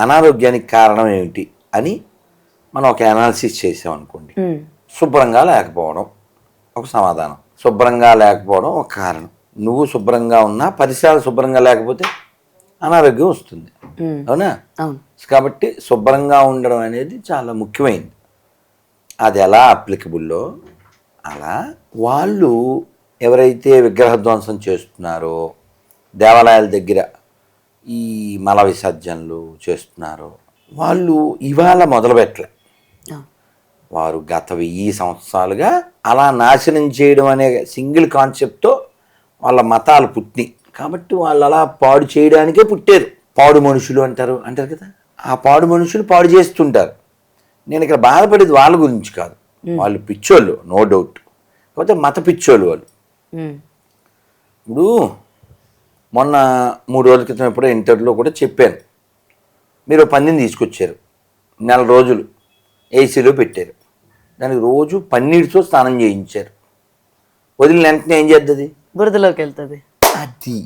అనారోగ్యానికి కారణం ఏమిటి అని మనం ఒక అనాలిసిస్ చేసామనుకోండి, శుభ్రంగా లేకపోవడం ఒక సమాధానం, శుభ్రంగా లేకపోవడం ఒక కారణం. నువ్వు శుభ్రంగా ఉన్నా పరిసరాలు శుభ్రంగా లేకపోతే అనారోగ్యం వస్తుంది, అవునా? కాబట్టి శుభ్రంగా ఉండడం అనేది చాలా ముఖ్యమైనది. అది ఎలా అప్లికబుల్లో అలా వాళ్ళు ఎవరైతే విగ్రహ ధ్వంసం చేస్తున్నారో, దేవాలయాల దగ్గర ఈ మల విసర్జనలు చేస్తున్నారో వాళ్ళు ఇవాళ మొదలుపెట్టలే. వారు గత 1000 సంవత్సరాలుగా అలా నాశనం చేయడం అనే సింగిల్ కాన్సెప్ట్తో వాళ్ళ మతాలు పుట్టినాయి. కాబట్టి వాళ్ళు అలా పాడు చేయడానికే పుట్టారు. పాడు మనుషులు అంటారు కదా, ఆ పాడు మనుషులు పాడు చేస్తుంటారు. నేను ఇక్కడ బాధపడేది వాళ్ళ గురించి కాదు, వాళ్ళు పిచ్చోళ్ళు, నో డౌట్. కాకపోతే మత పిచ్చోళ్ళు వాళ్ళు. ఇప్పుడు మొన్న 3 రోజుల క్రితం ఎప్పుడో ఇంటర్వ్యూలో కూడా చెప్పాను, మీరు పందిని తీసుకొచ్చారు, 4 రోజులు ఏసీలో పెట్టారు, దానికి రోజు పన్నీటితో స్నానం చేయించారు, వదిలిన వెంటనే ఏం చేస్తుంది? బురదలోకి వెళ్తుంది. అది